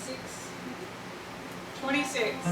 26. Say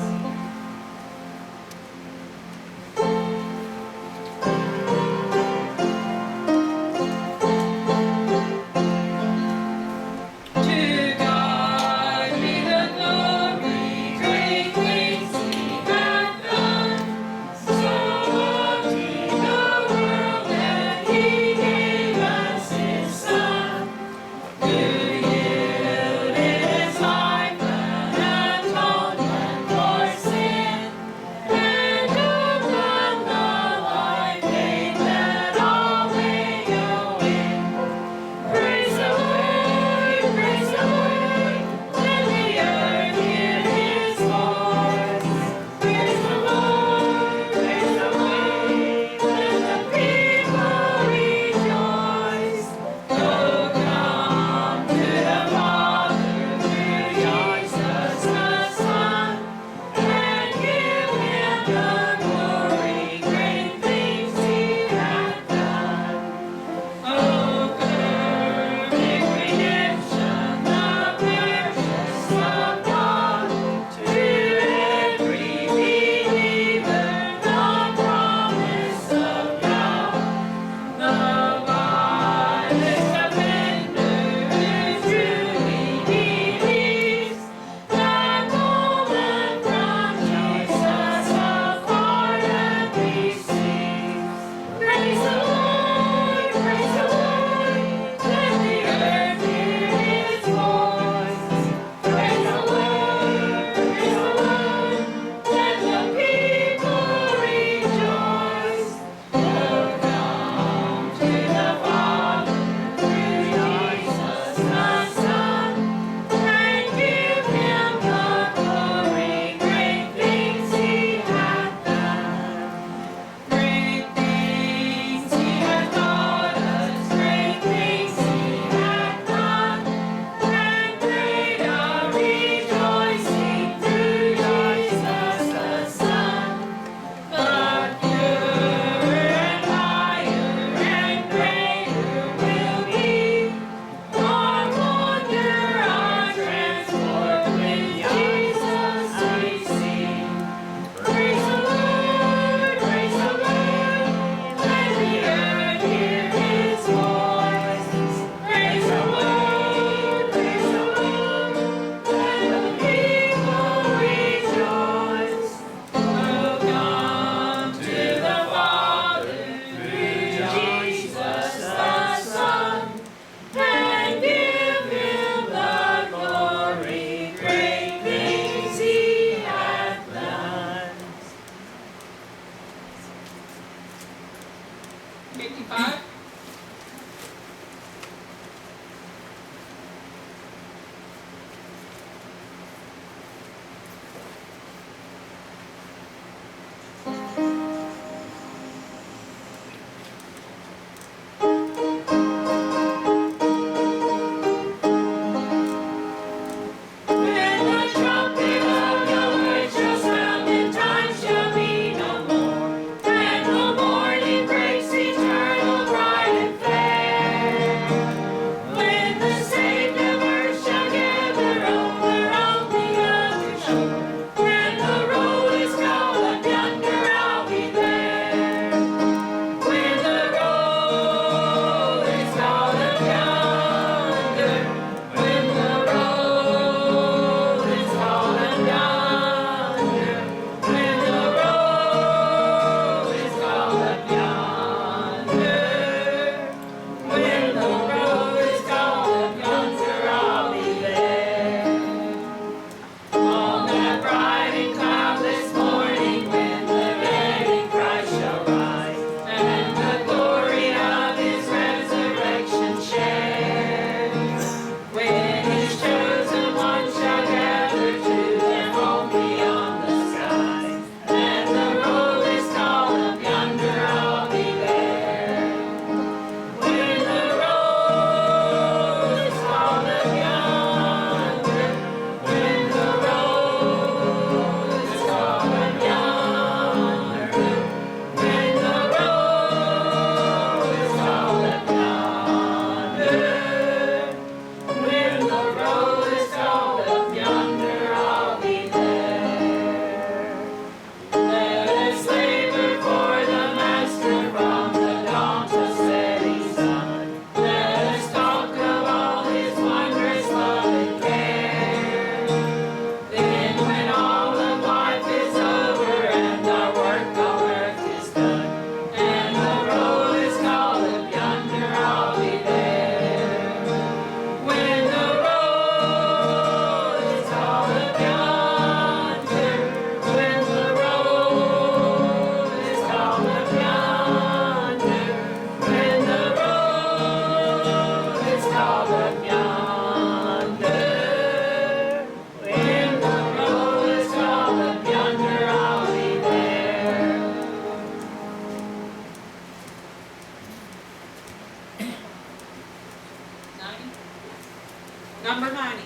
Number 90.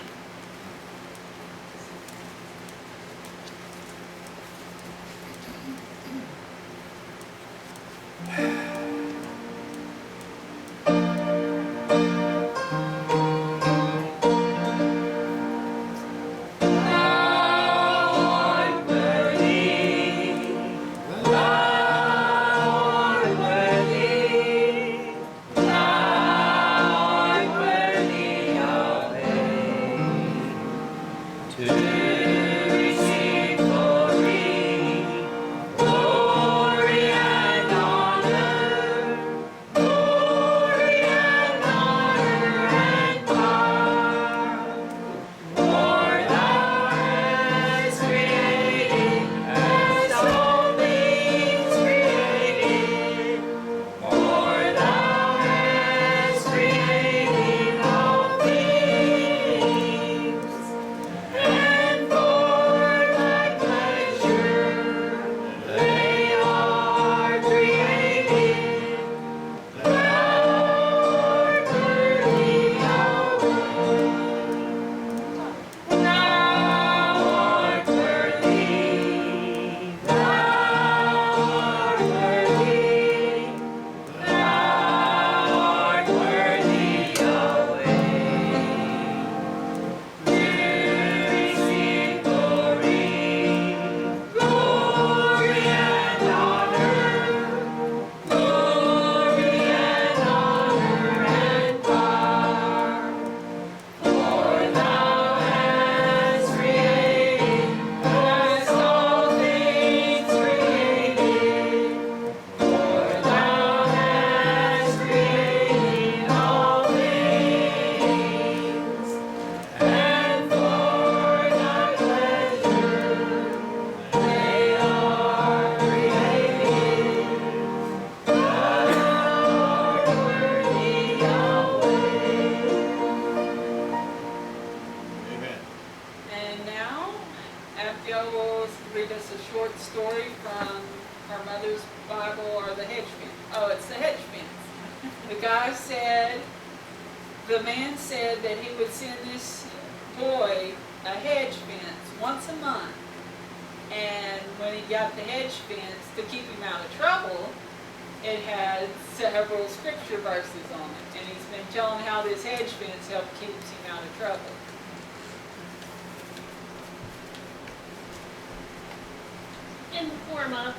In the former,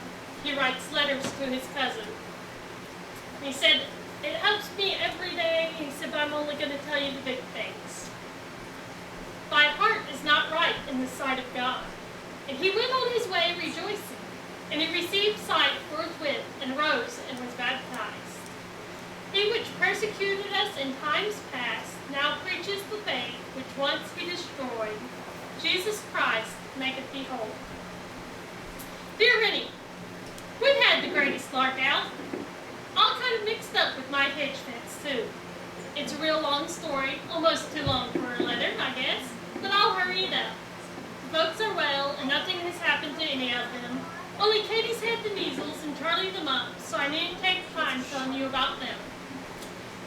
he writes letters to his cousin. He said, "It helps me every day." He said, "But I'm only going to tell you the big things. Thy heart is not right in the sight of God." And he went on his way rejoicing. And he received sight forthwith, and arose, and was baptized. He which persecuted us in times past now preaches the faith which once he destroyed. Jesus Christ maketh thee whole. Dear Rennie, we've had the greatest lark out. All kind of mixed up with my hedge fence, too. It's a real long story, almost too long for a letter, I guess, but I'll hurry it up. The folks are well, and nothing has happened to any of them. Only Katie's had the measles and Charlie the mumps, so I needn't take time telling you about them.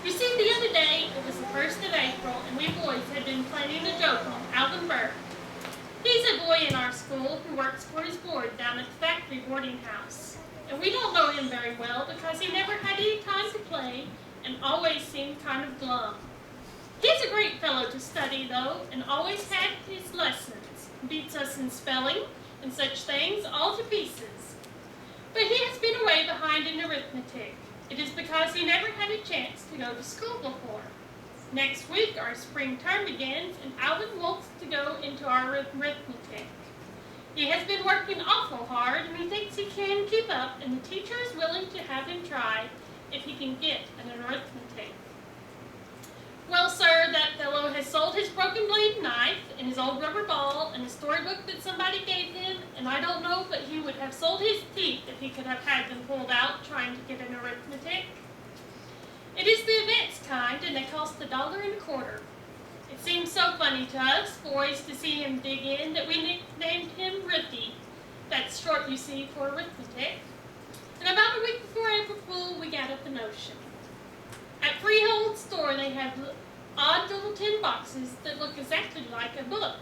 You see, the other day, it was the 1st of April, and we boys had been planning a joke on Alvin Burke. He's a boy in our school who works for his board down at the factory boarding house. And we don't know him very well because he never had any time to play and always seemed kind of glum. He's a great fellow to study, though, and always had his lessons. Beats us in spelling and such things all to pieces. But he has been away behind in arithmetic. It is because he never had a chance to go to school before. Next week, our spring term begins, and Alvin wants to go into our arithmetic. He has been working awful hard, and he thinks he can keep up, and the teacher is willing to have him try if he can get an arithmetic. Well, sir, that fellow has sold his broken blade knife and his old rubber ball and a storybook that somebody gave him, and I don't know but he would have sold his teeth if he could have had them pulled out trying to get an arithmetic. It is the advanced kind, and they cost $1.25. It seems so funny to us boys to see him dig in that we nicknamed him Riffy. That's short, you see, for arithmetic. And about a week before April Fool, we got up the notion. At Freehold's store, they have odd little tin boxes that look exactly like a book.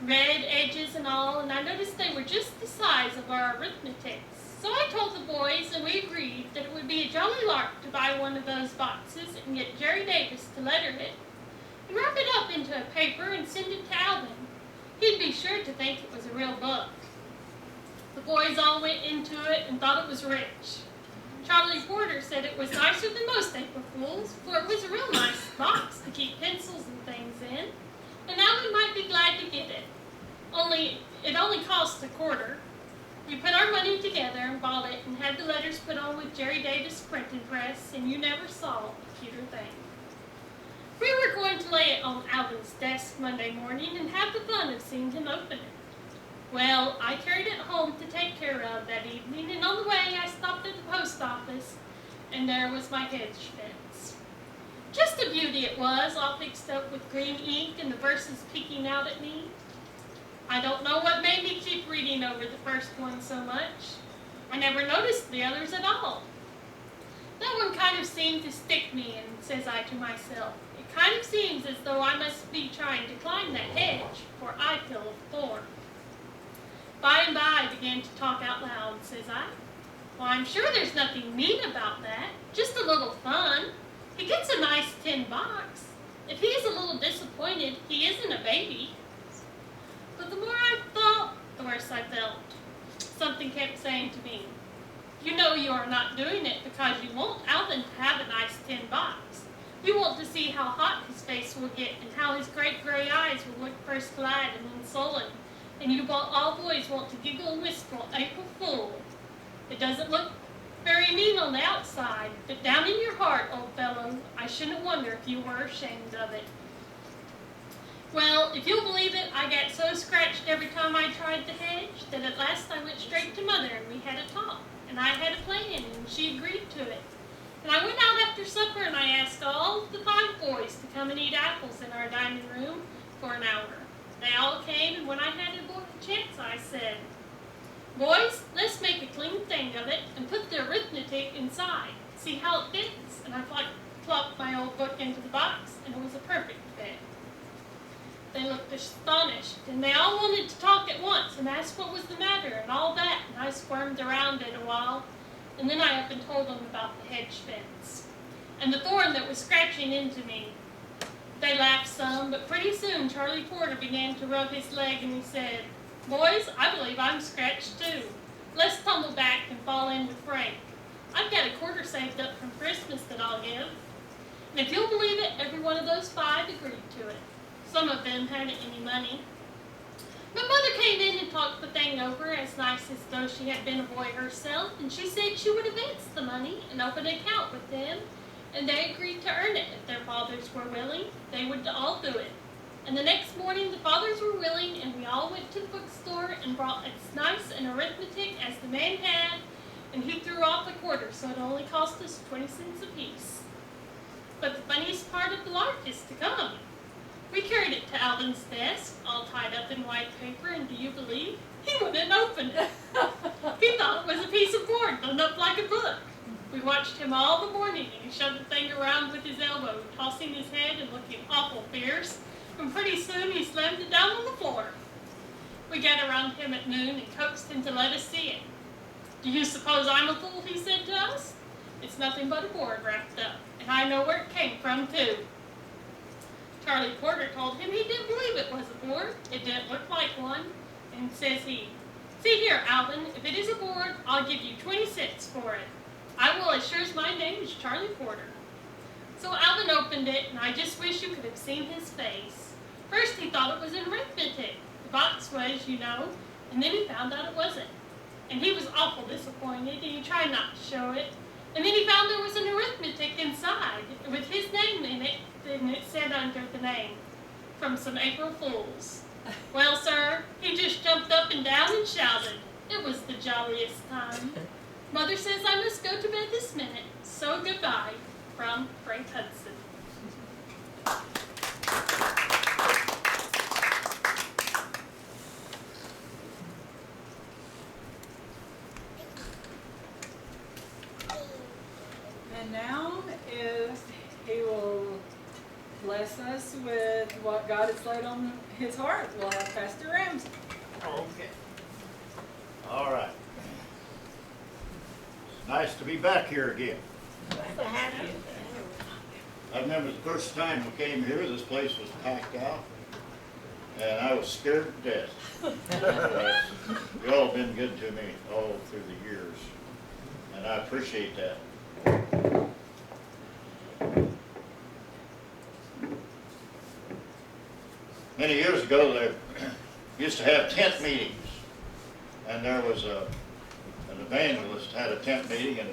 Red edges and all, and I noticed they were just the size of our arithmetics. So I told the boys, and we agreed that it would be a jolly lark to buy one of those boxes and get Jerry Davis to letter it, and wrap it up into a paper and send it to Alvin. He'd be sure to think it was a real book. The boys all went into it and thought it was rich. Charlie Porter said it was nicer than most April Fools, for it was a real nice box to keep pencils and things in, and Alvin might be glad to get it. It only cost $0.25. We put our money together and bought it and had the letters put on with Jerry Davis printing press, and you never saw a cuter thing. We were going to lay it on Alvin's desk Monday morning and have the fun of seeing him open it. Well, I carried it home to take care of that evening, and on the way I stopped at the post office, and there was my hedge fence. Just a beauty it was, all fixed up with green ink and the verses peeking out at me. I don't know what made me keep reading over the first one so much. I never noticed the others at all. That one kind of seemed to stick me, and says I to myself, it kind of seems as though I must be trying to climb that hedge, for I feel a thorn. By and by I began to talk out loud, says I. Well, I'm sure there's nothing mean about that, just a little fun. He gets a nice tin box. If he is a little disappointed, he isn't a baby. But the more I thought, the worse I felt. Something kept saying to me, you know you are not doing it because you want Alvin to have a nice tin box. You want to see how hot his face will get and how his great gray eyes will look first glad and then sullen. And you all boys want to giggle and whisper, April Fool. It doesn't look very mean on the outside, but down in your heart, old fellow, I shouldn't wonder if you were ashamed of it. Well, if you'll believe it, I got so scratched every time I tried the hedge that at last I went straight to Mother and we had a talk, and I had a plan, and she agreed to it. And I went out after supper and I asked all the 5 boys to come and eat apples in our dining room for an hour. They all came, and when I had a chance, I said, boys, let's make a clean thing of it and put the arithmetic inside. See how it fits? And I plopped my old book into the box, and it was a perfect fit. They looked astonished, and they all wanted to talk at once and ask what was the matter and all that, and I squirmed around it a while, and then I up and told them about the hedge fence and the thorn that was scratching into me. They laughed some, but pretty soon Charlie Porter began to rub his leg, and he said, boys, I believe I'm scratched too. Let's tumble back and fall in with Frank. I've got $0.25 saved up from Christmas that I'll give. And if you'll believe it, every one of those 5 agreed to it. Some of them hadn't any money. But Mother came in and talked the thing over as nice as though she had been a boy herself, and she said she would advance the money and open an account with them, and they agreed to earn it. If their fathers were willing, they would all do it. And the next morning the fathers were willing, and we all went to the bookstore and brought as nice an arithmetic as the man had, and he threw off $0.25, so it only cost us 20 cents apiece. But the funniest part of the lark is to come. We carried it to Alvin's desk, all tied up in white paper, and do you believe? He wouldn't open it. He thought it was a piece of board done up like a book. We watched him all the morning, and he shoved the thing around with his elbow, tossing his head and looking awful fierce, and pretty soon he slammed it down on the floor. We got around him at noon and coaxed him to let us see it. Do you suppose I'm a fool, he said to us? It's nothing but a board wrapped up, and I know where it came from, too. Charlie Porter told him he didn't believe it was a board. It didn't look like one. And says he, see here, Alvin, if it is a board, I'll give you 20 cents for it. I will, as sure as my name is Charlie Porter. So Alvin opened it, and I just wish you could have seen his face. First he thought it was an arithmetic. The box was, you know, and then he found out it wasn't. And he was awful disappointed, and he tried not to show it. And then he found there was an arithmetic inside with his name in it, and it said under the name, from some April Fools. Well, sir, he just jumped up and down and shouted. It was the jolliest time. Mother says I must go to bed this minute, so goodbye, from Frank Hudson. And now is he will play what God has laid on his heart, we'll have Pastor Ramsey. Okay. All right. It's nice to be back here again. I remember the first time we came here, this place was packed out, and I was scared to death. Y'all have been good to me all through the years, and I appreciate that. Many years ago, they used to have tent meetings, and there was an evangelist had a tent meeting, and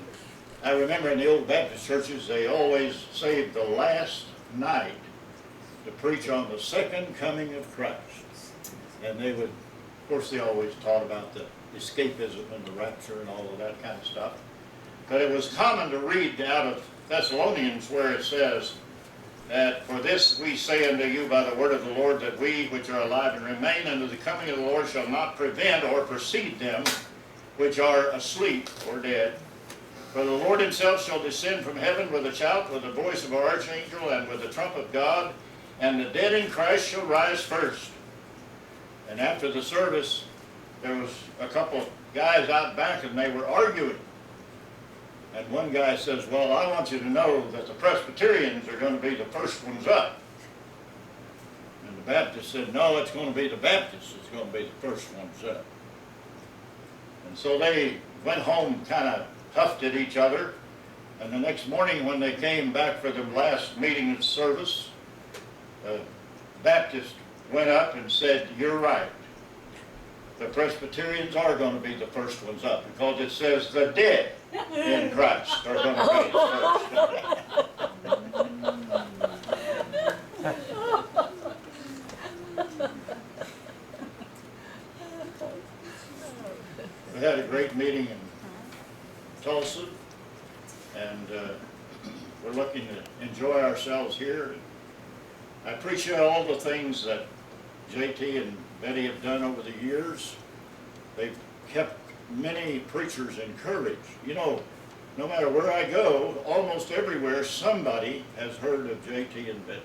I remember in the old Baptist churches, they always saved the last night to preach on the second coming of Christ. And they would, of course, they always taught about the escapism and the rapture and all of that kind of stuff. But it was common to read out of Thessalonians where it says that, "For this we say unto you by the word of the Lord, that we which are alive and remain unto the coming of the Lord shall not prevent or precede them which are asleep or dead. For the Lord himself shall descend from heaven with a shout, with the voice of an archangel, and with the trump of God, and the dead in Christ shall rise first." And after the service, there was a couple of guys out back, and they were arguing. And one guy says, "Well, I want you to know that the Presbyterians are going to be the first ones up." And the Baptist said, "No, it's going to be the Baptists that's going to be the first ones up." And so they went home kind of huffed at each other, and the next morning when they came back for the last meeting of service, the Baptist went up and said, "You're right. The Presbyterians are going to be the first ones up, because it says the dead in Christ are going to be first." We had a great meeting in Tulsa, and we're looking to enjoy ourselves here. I appreciate all the things that JT and Betty have done over the years. They've kept many preachers encouraged. You know, no matter where I go, almost everywhere somebody has heard of JT and Betty.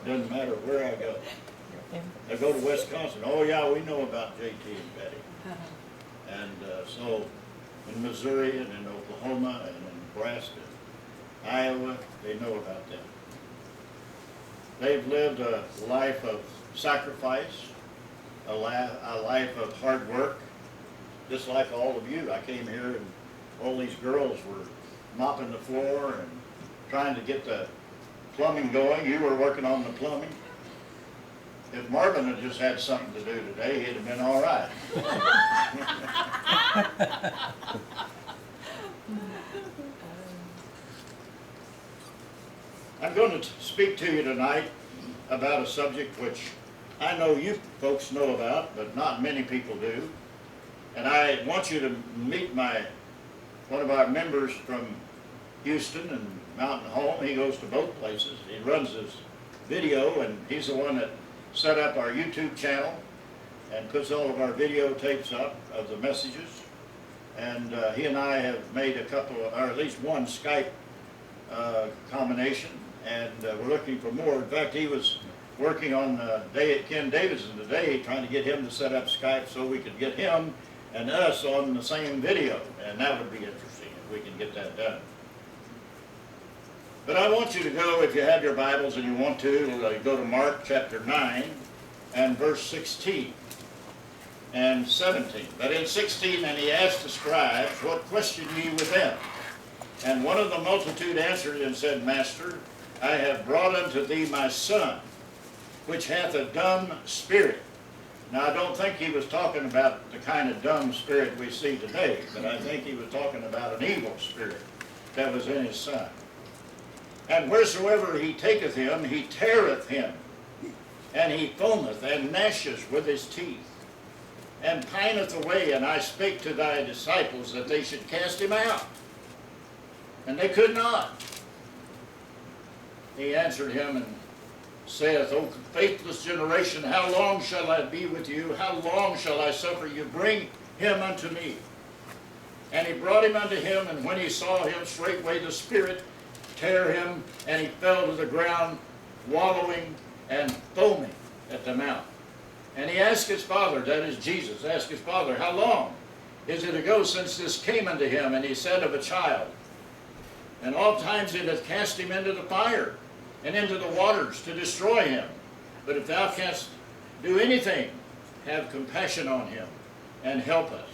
Doesn't matter where I go. I go to Wisconsin, "Oh yeah, we know about JT and Betty." And so in Missouri and in Oklahoma and in Nebraska, Iowa, they know about them. They've lived a life of sacrifice, a life of hard work, just like all of you. I came here and all these girls were mopping the floor and trying to get the plumbing going. You were working on the plumbing. If Marvin had just had something to do today, he'd have been all right. I'm going to speak to you tonight about a subject which I know you folks know about, but not many people do. And I want you to meet one of our members from Houston and Mountain Home. He goes to both places. He runs his video, and he's the one that set up our YouTube channel and puts all of our videotapes up of the messages. And he and I have made a couple, or at least one Skype combination, and we're looking for more. In fact, he was working on Ken Davidson today, trying to get him to set up Skype so we could get him and us on the same video, and that would be interesting if we can get that done. But I want you to go, if you have your Bibles and you want to, go to Mark chapter 9 and verse 16 and 17. But in 16, "And he asked the scribes, What question ye with them? And one of the multitude answered and said, Master, I have brought unto thee my son, which hath a dumb spirit." Now, I don't think he was talking about the kind of dumb spirit we see today, but I think he was talking about an evil spirit that was in his son. "And wheresoever he taketh him, he teareth him, and he foameth and gnasheth with his teeth, and pineth away. And I spake to thy disciples that they should cast him out, and they could not. He answered him and saith, O faithless generation, how long shall I be with you? How long shall I suffer you? Bring him unto me. And he brought him unto him, and when he saw him, straightway the spirit tear him, and he fell to the ground, wallowing and foaming at the mouth. And he asked his father, that is Jesus, asked his father, how long is it ago since this came unto him? And he said, of a child. And oft times it hath cast him into the fire and into the waters to destroy him. But if thou canst do anything, have compassion on him and help us.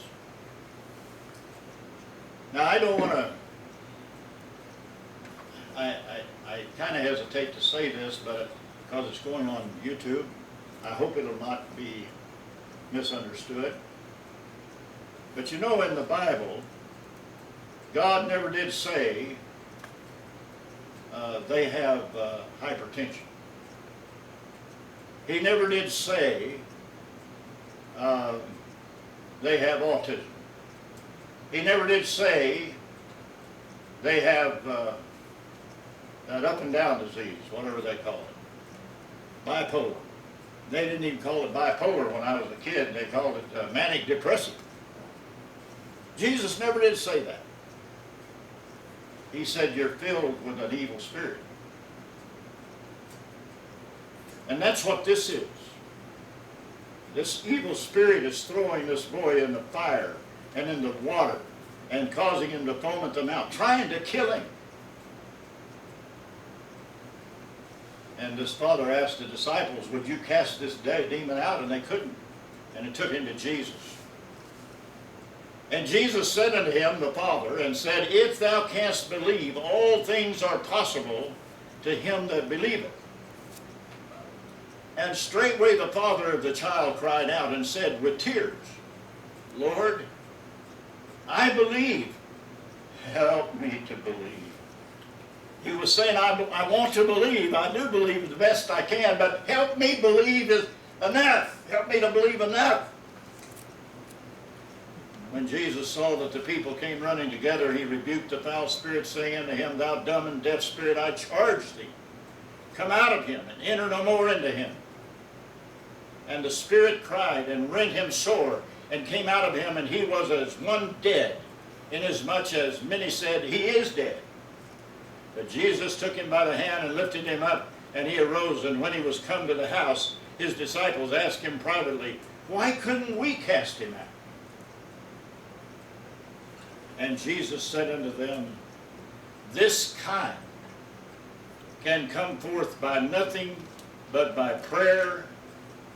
Now I don't want to, I kind of hesitate to say this, but because it's going on YouTube, I hope it'll not be misunderstood. But you know, in the Bible, God never did say they have hypertension. He never did say they have autism. He never did say they have that up and down disease, whatever they call it, bipolar. They didn't even call it bipolar when I was a kid. They called it manic depressive. Jesus never did say that. He said you're filled with an evil spirit. And that's what this is. This evil spirit is throwing this boy in the fire and in the water and causing him to foam at the mouth, trying to kill him. And this father asked the disciples, would you cast this demon out? And they couldn't. And it took him to Jesus. And Jesus said unto him, the Father, and said, if thou canst believe, all things are possible to him that believeth. And straightway the father of the child cried out and said with tears, Lord, I believe, help me to believe. He was saying, I want to believe, I do believe the best I can, but help me believe is enough. Help me to believe enough. When Jesus saw that the people came running together, he rebuked the foul spirit, saying unto him, thou dumb and deaf spirit, I charge thee, come out of him, and enter no more into him. And the spirit cried, and rent him sore, and came out of him, and he was as one dead, inasmuch as many said, he is dead. But Jesus took him by the hand, and lifted him up, and he arose, and when he was come to the house, his disciples asked him privately, why couldn't we cast him out? And Jesus said unto them, this kind can come forth by nothing but by prayer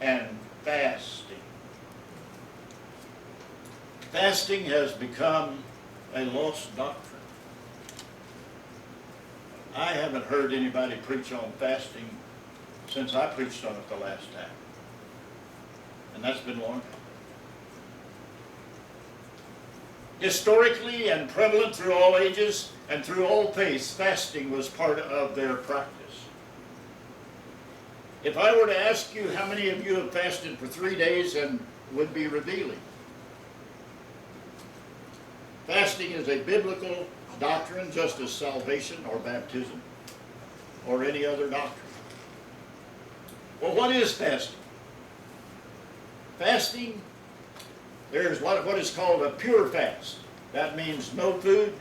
and fasting. Fasting has become a lost doctrine. I haven't heard anybody preach on fasting since I preached on it the last time. And that's been long. Historically and prevalent through all ages and through all faiths, fasting was part of their practice. If I were to ask you how many of you have fasted for 3 days, and would be revealing. Fasting is a biblical doctrine, just as salvation or baptism or any other doctrine. Well, what is fasting? Fasting, there's what is called a pure fast. That means no food,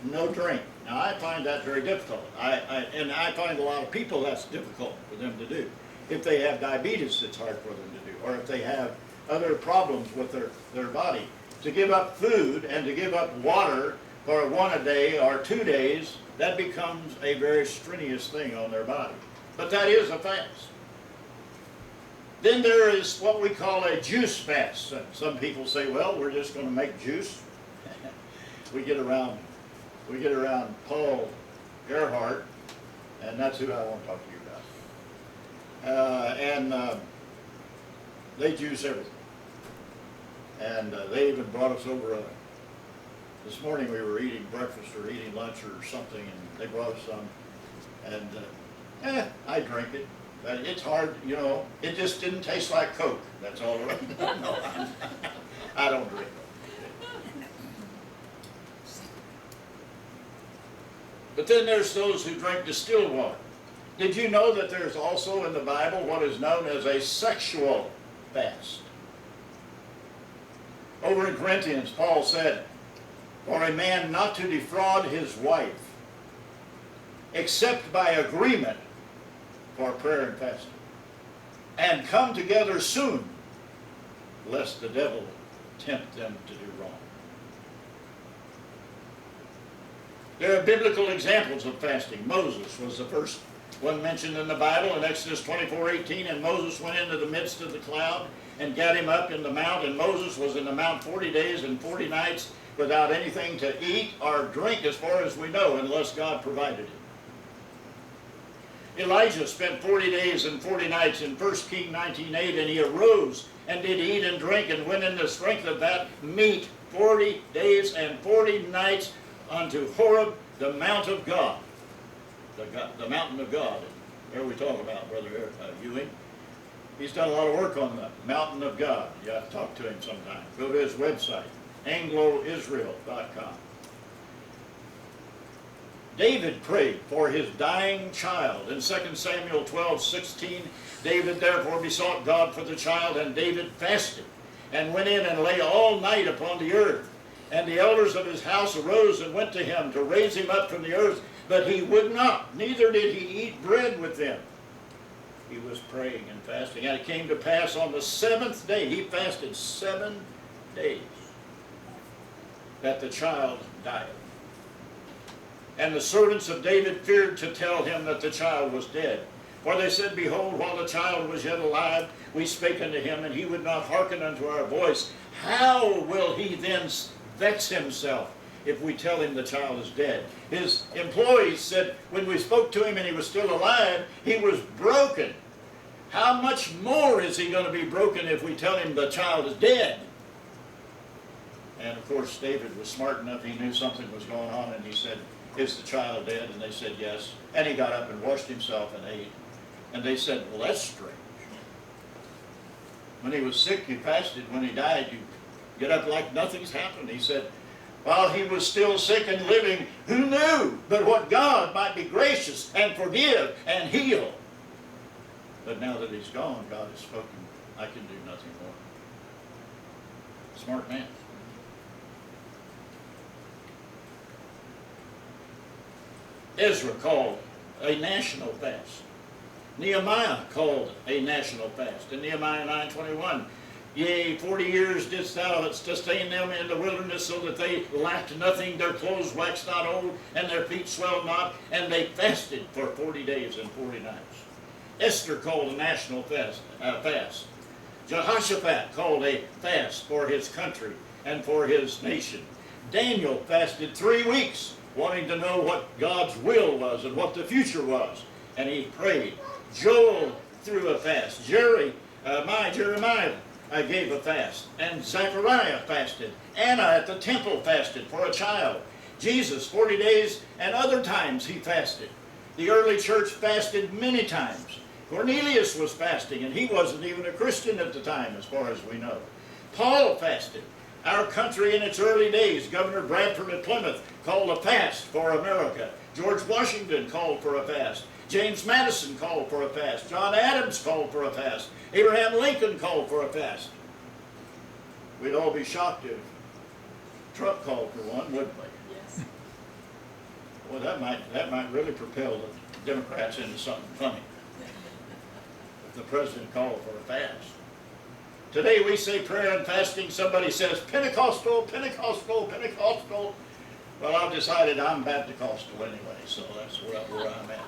no drink. Now, I find that very difficult. And I find a lot of people that's difficult for them to do. If they have diabetes, it's hard for them to do. Or if they have other problems with their body. To give up food and to give up water for 1 a day or 2 days, that becomes a very strenuous thing on their body. But that is a fast. Then there is what we call a juice fast. Some people say, well, we're just going to make juice. we get around Paul Gerhardt, and that's who I want to talk to you about. They juice everything. And they even brought us over this morning we were eating breakfast or eating lunch or something, and they brought us some. And I drink it. But it's hard, you know, it just didn't taste like Coke. That's all right. No, I don't drink it. But then there's those who drink distilled water. Did you know that there's also in the Bible what is known as a sexual fast? Over in Corinthians, Paul said, for a man not to defraud his wife, except by agreement for prayer and fasting. and come together soon, lest the devil tempt them to do wrong. There are biblical examples of fasting. Moses was the first one mentioned in the Bible in Exodus 24:18, and Moses went into the midst of the cloud and got him up in the mount, and Moses was in the mount 40 days and 40 nights without anything to eat or drink, as far as we know, unless God provided it. Elijah spent 40 days and 40 nights in 1 Kings 19:8, and he arose and did eat and drink and went in the strength of that meat 40 days and 40 nights unto Horeb, the mount of God. The mountain of God. There we talk about Brother Ewing. He's done a lot of work on the mountain of God. You have to talk to him sometime. Go to his website, angloisrael.com. David prayed for his dying child. In 2 Samuel 12:16, David therefore besought God for the child, and David fasted, and went in and lay all night upon the earth. And the elders of his house arose and went to him to raise him up from the earth, but he would not, neither did he eat bread with them. He was praying and fasting. And it came to pass on the 7th day, he fasted 7 days, that the child died. And the servants of David feared to tell him that the child was dead. For they said, Behold, while the child was yet alive, we spake unto him, and he would not hearken unto our voice. How will he then vex himself if we tell him the child is dead? His employees said, when we spoke to him and he was still alive, he was broken. How much more is he going to be broken if we tell him the child is dead? And of course, David was smart enough, he knew something was going on, and he said, Is the child dead? And they said, Yes. And he got up and washed himself and ate. And they said, Well, that's strange. When he was sick, you fasted. When he died, you get up like nothing's happened. He said, while he was still sick and living, who knew but what God might be gracious and forgive and heal? But now that he's gone, God has spoken. I can do nothing more. Smart man. Ezra called a national fast. Nehemiah called a national fast. In Nehemiah 9:21, Yea, 40 years didst thou sustain them in the wilderness, so that they lacked nothing, their clothes waxed not old, and their feet swelled not, and they fasted for 40 days and 40 nights. Esther called a national fast. Jehoshaphat called a fast for his country and for his nation. Daniel fasted 3 weeks, wanting to know what God's will was and what the future was, and he prayed. Joel threw a fast. Jeremiah gave a fast, and Zechariah fasted. Anna at the temple fasted for a child. Jesus 40 days, and other times he fasted. The early church fasted many times. Cornelius was fasting, and he wasn't even a Christian at the time, as far as we know. Paul fasted. Our country in its early days, Governor Bradford of Plymouth called a fast for America. George Washington called for a fast. James Madison called for a fast. John Adams called for a fast. Abraham Lincoln called for a fast. We'd all be shocked if Trump called for one, wouldn't we? Yes. Well, that might really propel the Democrats into something funny. If the president called for a fast. Today we say prayer and fasting. Somebody says Pentecostal, Pentecostal, Pentecostal. Well, I've decided I'm Baptist-costal anyway, so that's where I'm at.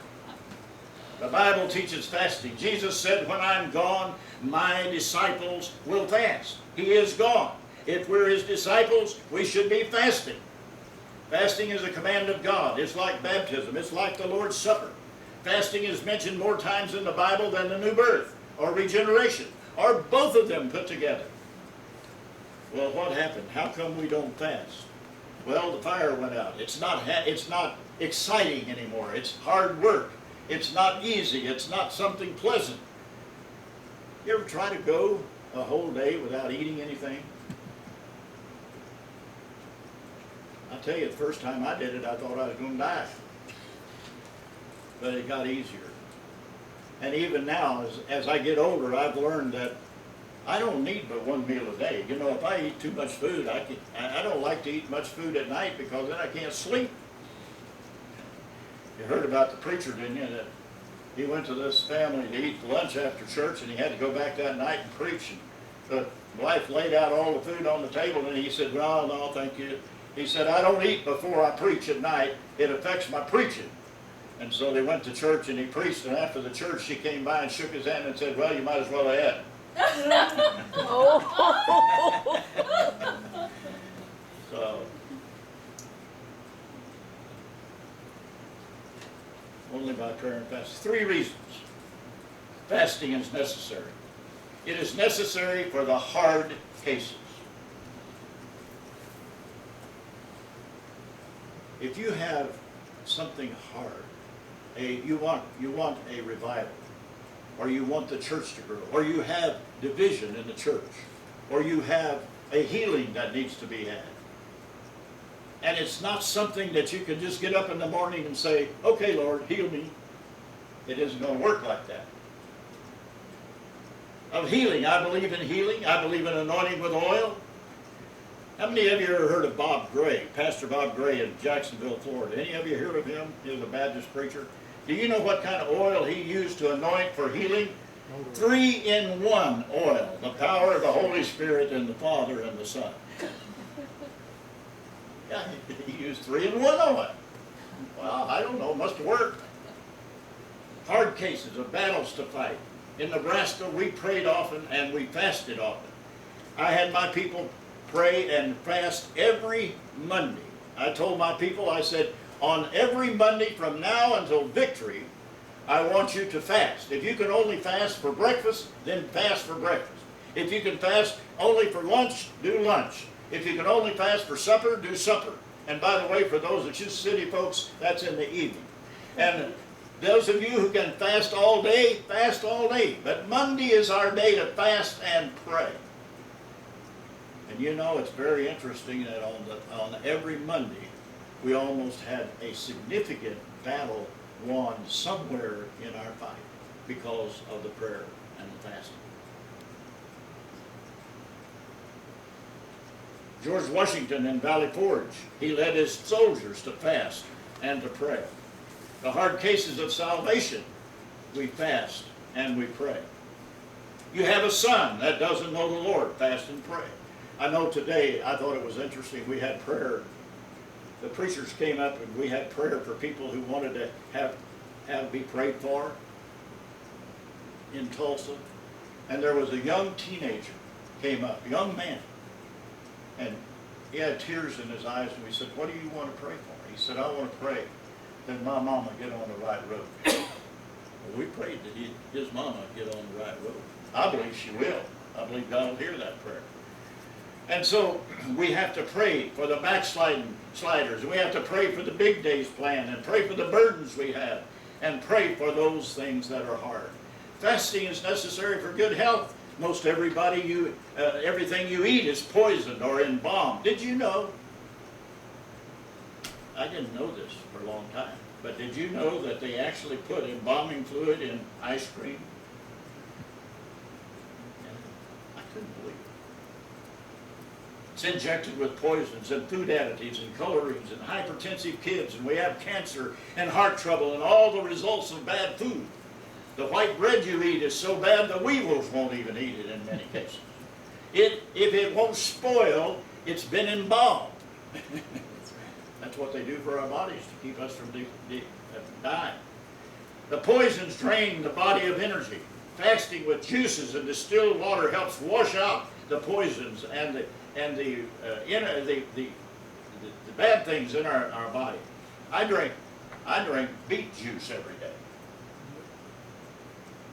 The Bible teaches fasting. Jesus said, when I'm gone, my disciples will fast. He is gone. If we're his disciples, we should be fasting. Fasting is a command of God. It's like baptism. It's like the Lord's Supper. Fasting is mentioned more times in the Bible than the new birth or regeneration, or both of them put together. Well, what happened? How come we don't fast? Well, the fire went out. It's not exciting anymore. It's hard work. It's not easy. It's not something pleasant. You ever try to go a whole day without eating anything? I tell you, the first time I did it, I thought I was going to die. But it got easier. And even now, as I get older, I've learned that I don't need but one meal a day. You know, if I eat too much food, I don't like to eat much food at night because then I can't sleep. You heard about the preacher, didn't you, that he went to this family to eat lunch after church, and he had to go back that night and preach. And the wife laid out all the food on the table, and he said, "Well, no, thank you." He said, "I don't eat before I preach at night. It affects my preaching." And so they went to church, and he preached, and after the church, she came by and shook his hand and said, "Well, you might as well have." Oh. So, only by prayer and fasting. 3 reasons fasting is necessary. It is necessary for the hard cases. If you have something hard, you want a revival, or you want the church to grow, or you have division in the church, or you have a healing that needs to be had. And it's not something that you can just get up in the morning and say, "Okay, Lord, heal me." It isn't going to work like that. Of healing, I believe in healing. I believe in anointing with oil. How many of you ever heard of Bob Gray, Pastor Bob Gray in Jacksonville, Florida? Any of you heard of him? He was a Baptist preacher. Do you know what kind of oil he used to anoint for healing? 3-in-1 oil, the power of the Holy Spirit and the Father and the Son. Yeah, he used 3-in-1 oil. Well, I don't know, must have worked. Hard cases of battles to fight. In Nebraska, we prayed often and we fasted often. I had my people pray and fast every Monday. I told my people, I said, on every Monday from now until victory, I want you to fast. If you can only fast for breakfast, then fast for breakfast. If you can fast only for lunch, do lunch. If you can only fast for supper, do supper. And by the way, for those of you city folks, that's in the evening. And those of you who can fast all day, fast all day. But Monday is our day to fast and pray. And you know, it's very interesting that on every Monday, we almost had a significant battle won somewhere in our fight because of the prayer and the fasting. George Washington in Valley Forge, he led his soldiers to fast and to pray. The hard cases of salvation, we fast and we pray. You have a son that doesn't know the Lord, fast and pray. I know today, I thought it was interesting, we had prayer. The preachers came up and we had prayer for people who wanted to have be prayed for in Tulsa. And there was a young teenager came up, a young man. And he had tears in his eyes, and we said, "What do you want to pray for?" He said, "I want to pray that my mama get on the right road." Well, we prayed that his mama get on the right road. I believe she will. I believe God will hear that prayer. And so we have to pray for the backsliders. We have to pray for the big days plan, and pray for the burdens we have, and pray for those things that are hard. Fasting is necessary for good health. Most everybody, everything you eat is poisoned or embalmed. Did you know? I didn't know this for a long time, but did you know that they actually put embalming fluid in ice cream? I couldn't believe it. It's injected with poisons and food additives and colorings and hypertensive kids, and we have cancer and heart trouble and all the results of bad food. The white bread you eat is so bad the weevils won't even eat it in many cases. If it won't spoil, it's been embalmed. That's what they do for our bodies to keep us from dying. The poisons drain the body of energy. Fasting with juices and distilled water helps wash out the poisons and the bad things in our body. I drink beet juice every day.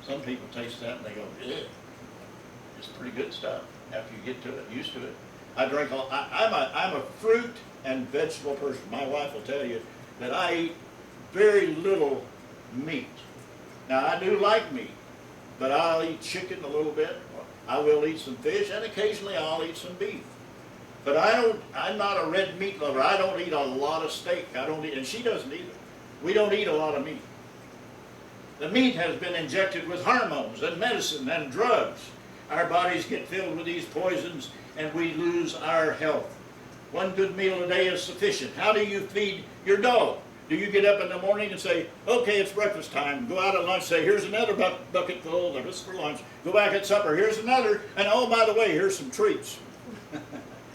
Some people taste that and they go, "Ugh." It's pretty good stuff after you get to it, used to it. I'm a fruit and vegetable person. My wife will tell you that I eat very little meat. Now I do like meat, but I'll eat chicken a little bit. I will eat some fish, and occasionally I'll eat some beef. But I'm not a red meat lover. I don't eat a lot of steak. And she doesn't either. We don't eat a lot of meat. The meat has been injected with hormones and medicine and drugs. Our bodies get filled with these poisons and we lose our health. One good meal a day is sufficient. How do you feed your dog? Do you get up in the morning and say, okay, it's breakfast time, go out at lunch, say, here's another bucket full, this is for lunch, go back at supper, here's another, and oh, by the way, here's some treats.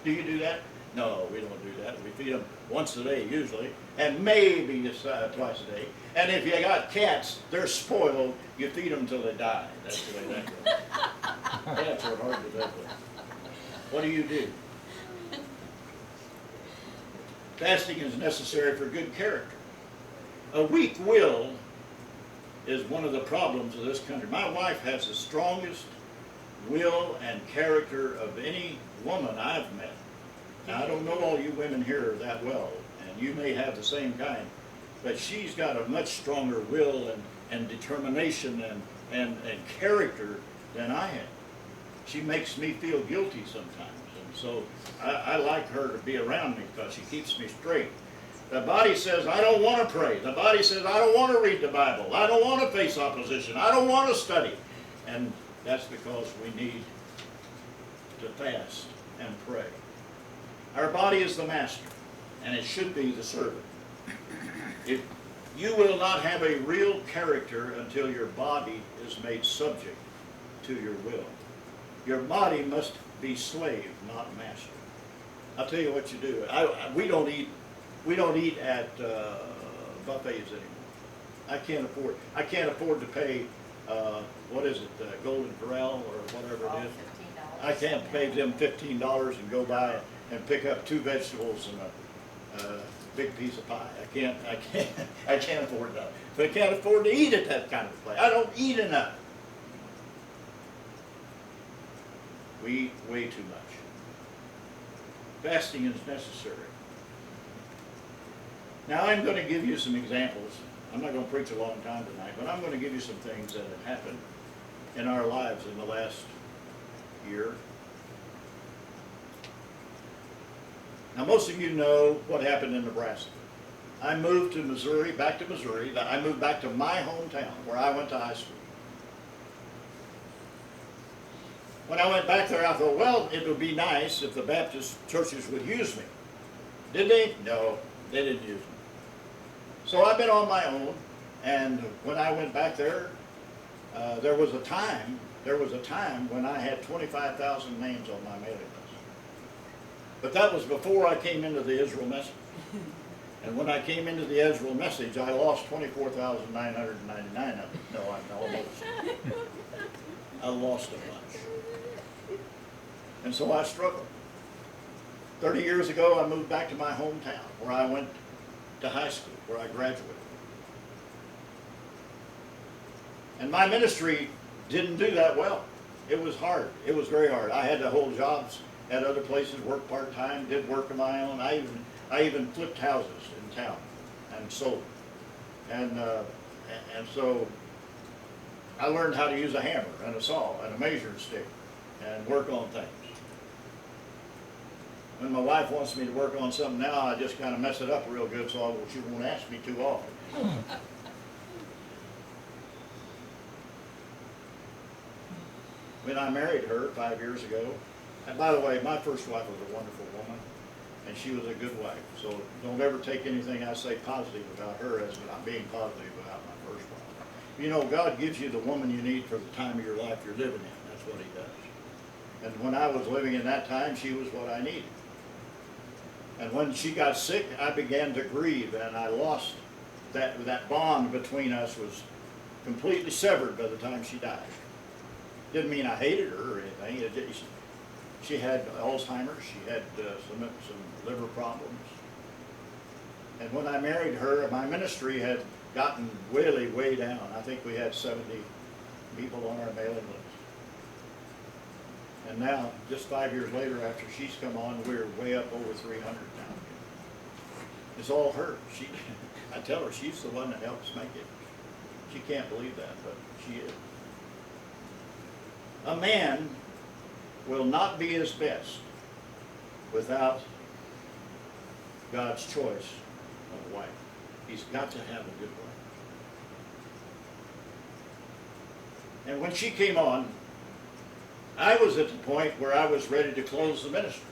Do you do that? No, we don't do that. We feed them once a day usually, and maybe just twice a day. And if you got cats, they're spoiled, you feed them till they die. That's the way that goes. Cats are hard to live with. What do you do? Fasting is necessary for good character. A weak will is one of the problems of this country. My wife has the strongest will and character of any woman I've met. Now, I don't know all you women here that well, and you may have the same kind, but she's got a much stronger will and determination and character than I have. She makes me feel guilty sometimes, and so I like her to be around me because she keeps me straight. The body says, I don't want to pray. The body says, I don't want to read the Bible. I don't want to face opposition. I don't want to study. And that's because we need to fast and pray. Our body is the master, and it should be the servant. If you will not have a real character until your body is made subject to your will. Your body must be slave, not master. I'll tell you what you do. We don't eat at buffets anymore. I can't afford to pay what is it, Golden Corral or whatever it is. I can't pay them $15 and go by and pick up 2 vegetables and a big piece of pie. I can't afford that. But I can't afford to eat at that kind of place. I don't eat enough. We eat way too much. Fasting is necessary. Now I'm going to give you some examples. I'm not going to preach a long time tonight, but I'm going to give you some things that have happened in our lives in the last year. Now most of you know what happened in Nebraska. I moved to Missouri, back to Missouri. I moved back to my hometown where I went to high school. When I went back there, I thought, well, it would be nice if the Baptist churches would use me. Did they? No, they didn't use me. So I've been on my own, and when I went back there, there was a time when I had 25,000 names on my mailing list. But that was before I came into the Israel message. And when I came into the Israel message, I lost 24,999 of them. No, I almost. I lost a bunch. And so I struggled. 30 years ago, I moved back to my hometown, where I went to high school, where I graduated. And my ministry didn't do that well. It was hard. It was very hard. I had to hold jobs at other places, work part-time, did work of my own. I even flipped houses in town and sold. And so I learned how to use a hammer and a saw and a measuring stick and work on things. When my wife wants me to work on something now, I just kind of mess it up real good so she won't ask me too often. When I married her 5 years ago, and by the way, my first wife was a wonderful woman, and she was a good wife. So don't ever take anything I say positive about her as not being positive about my first wife. You know, God gives you the woman you need for the time of your life you're living in. That's what He does. And when I was living in that time, she was what I needed. And when she got sick, I began to grieve, and I lost that bond between us was completely severed by the time she died. Didn't mean I hated her or anything. She had Alzheimer's. She had some liver problems. And when I married her, my ministry had gotten really way down. I think we had 70 people on our mailing list. And now, just 5 years later, after she's come on, we're way up over 300 now. It's all her. I tell her she's the one that helps make it. She can't believe that, but she is. A man will not be his best without God's choice of a wife. He's got to have a good wife. And when she came on, I was at the point where I was ready to close the ministry.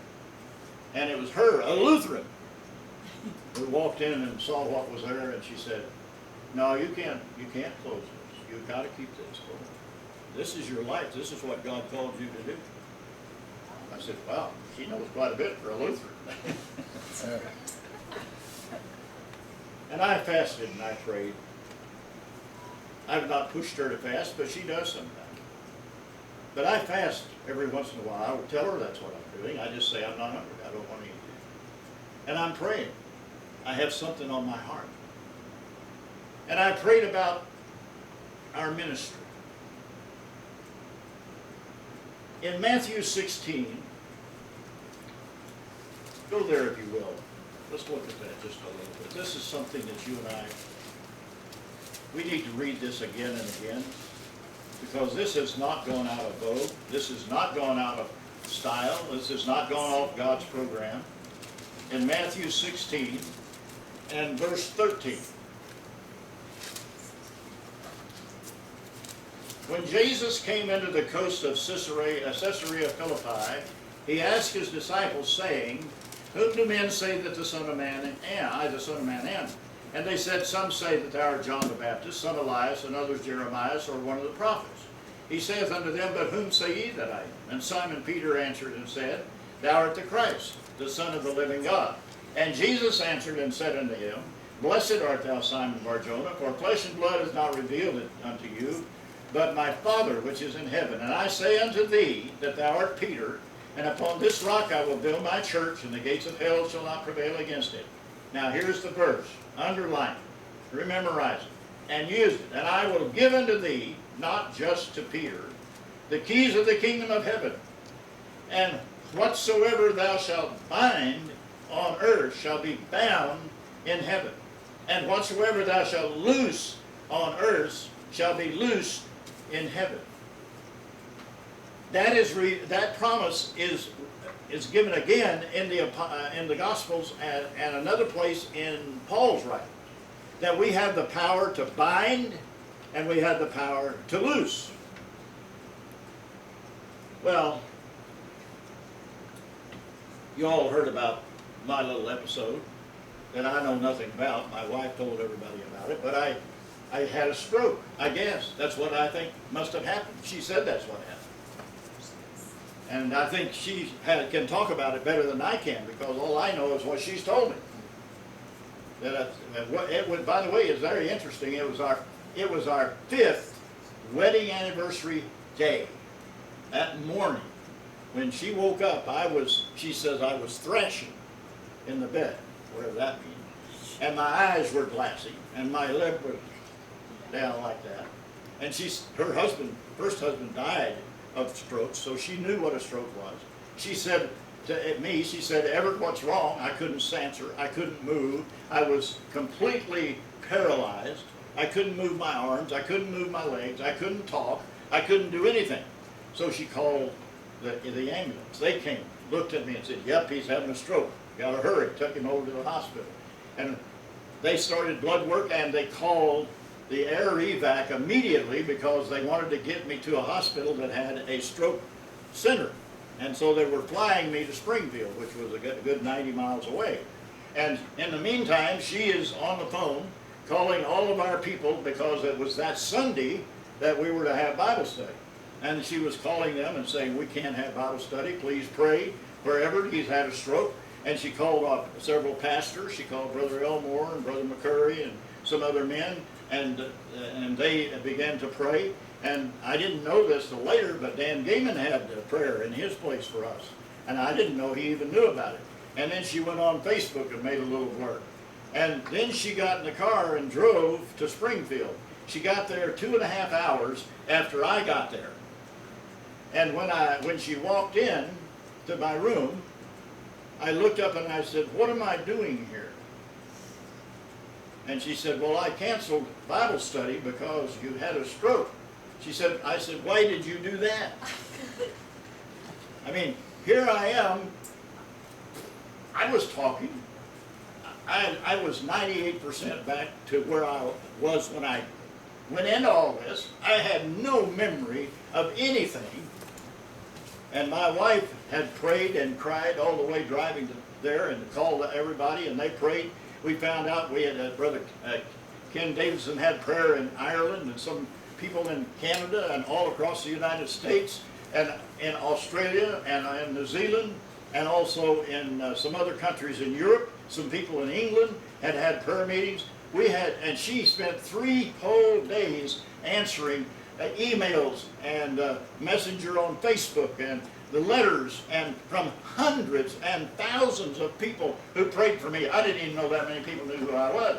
And it was her, a Lutheran, we walked in and saw what was there, and she said, no, you can't close this. You've got to keep this going. This is your life. This is what God called you to do. I said, wow, she knows quite a bit for a Lutheran. And I fasted and I prayed. I've not pushed her to fast, but she does sometimes. But I fast every once in a while. I will tell her that's what I'm doing. I just say I'm not hungry. I don't want to eat it. And I'm praying. I have something on my heart. And I prayed about our ministry. In Matthew 16, go there if you will. Let's look at that just a little bit. This is something that you and I, we need to read this again and again, because this has not gone out of vogue. This has not gone out of style. This has not gone off God's program. In Matthew 16 and verse 13. When Jesus came into the coast of Caesarea Philippi, he asked his disciples, saying, whom do men say that the Son of Man am? And they said, some say that thou art John the Baptist, some Elias, and others Jeremiah, or one of the prophets. He saith unto them, but whom say ye that I am? And Simon Peter answered and said, thou art the Christ, the Son of the living God. And Jesus answered and said unto him, blessed art thou, Simon Bar-Jonah, for flesh and blood has not revealed it unto you, but my Father which is in heaven. And I say unto thee that thou art Peter, and upon this rock I will build my church, and the gates of hell shall not prevail against it. Now here's the verse. Underline it. Rememorize it. And use it. And I will give unto thee, not just to Peter, the keys of the kingdom of heaven. And whatsoever thou shalt bind on earth shall be bound in heaven. And whatsoever thou shalt loose on earth shall be loosed in heaven. That promise is given again in the Gospels and another place in Paul's writings, that we have the power to bind and we have the power to loose. Well, you all heard about my little episode that I know nothing about. My wife told everybody about it, but I had a stroke, I guess. That's what I think must have happened. She said that's what happened. And I think she can talk about it better than I can, because all I know is what she's told me. By the way, it's very interesting. It was our 5th wedding anniversary day. That morning, when she woke up, she says I was thrashing in the bed, whatever that means. And my eyes were glassy, and my lip was down like that. And her first husband died of stroke, so she knew what a stroke was. She said to me, she said, Everett, what's wrong? I couldn't answer. I couldn't move. I was completely paralyzed. I couldn't move my arms. I couldn't move my legs. I couldn't talk. I couldn't do anything. So she called the ambulance. They came, looked at me and said, yep, he's having a stroke. You gotta hurry. Took him over to the hospital. And they started blood work, and they called the air evac immediately because they wanted to get me to a hospital that had a stroke center. And so they were flying me to Springfield, which was a good 90 miles away. And in the meantime, she is on the phone calling all of our people, because it was that Sunday that we were to have Bible study. And she was calling them and saying, we can't have Bible study, please pray for Everett, he's had a stroke. And she called off several pastors. She called Brother Elmore and Brother McCurry and some other men, and they began to pray. And I didn't know this till later, but Dan Gaiman had a prayer in his place for us. And I didn't know he even knew about it. And then she went on Facebook and made a little blurb. And then she got in the car and drove to Springfield. She got there 2.5 hours after I got there. And when she walked in to my room, I looked up and I said, what am I doing here? And she said, well, I canceled Bible study because you had a stroke. I said, why did you do that? I mean, here I am. I was talking. I was 98% back to where I was when I went into all this. I had no memory of anything. And my wife had prayed and cried all the way driving to there and called everybody, and they prayed. We found out we had Brother Ken Davidson had prayer in Ireland, and some people in Canada and all across the United States and in Australia and in New Zealand and also in some other countries in Europe. Some people in England had prayer meetings. We had, and she spent 3 whole days answering emails and messenger on Facebook and the letters and from hundreds and thousands of people who prayed for me. I didn't even know that many people knew who I was.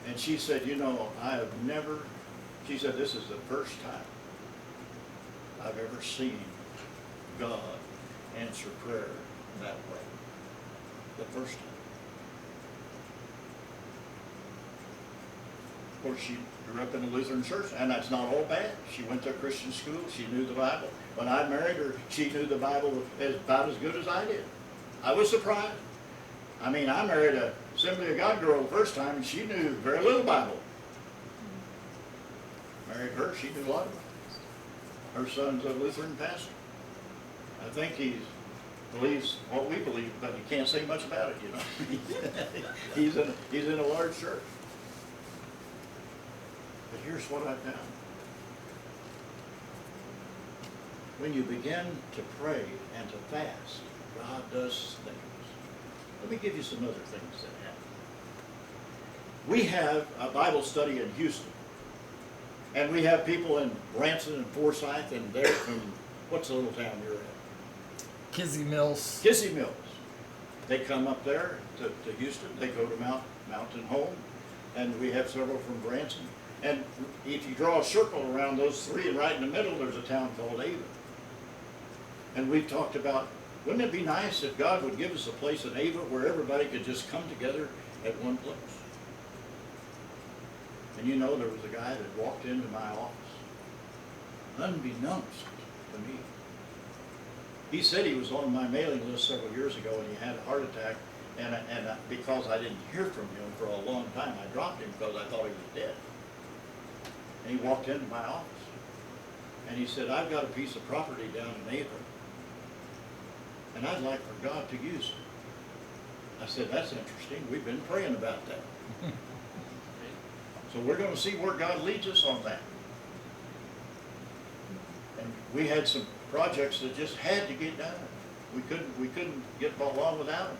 And she said, you know, I have never, she said, this is the first time I've ever seen God answer prayer that way. The first time. Of course, she grew up in a Lutheran church, and that's not all bad. She went to a Christian school. She knew the Bible. When I married her, she knew the Bible about as good as I did. I was surprised. I mean, I married a Assembly of God girl the first time, and she knew very little Bible. Married her, she knew a lot of it. Her son's a Lutheran pastor. I think he believes what we believe, but he can't say much about it, you know. he's in a large church. But here's what I found. When you begin to pray and to fast, God does things. Let me give you some other things that happen. We have a Bible study in Houston. And we have people in Branson and Forsyth, and they're from, what's the little town you're in? Kizzy Mills. Kizzy Mills. They come up there to Houston. They go to Mountain Home, and we have several from Branson. And if you draw a circle around those 3, and right in the middle, there's a town called Ava. And we've talked about, wouldn't it be nice if God would give us a place in Ava where everybody could just come together at one place? And you know, there was a guy that walked into my office, unbeknownst to me. He said he was on my mailing list several years ago, and he had a heart attack, and because I didn't hear from him for a long time, I dropped him because I thought he was dead. And he walked into my office, and he said, I've got a piece of property down in Ava, and I'd like for God to use it. I said, that's interesting. We've been praying about that. So we're going to see where God leads us on that. And we had some projects that just had to get done. We couldn't get along without them.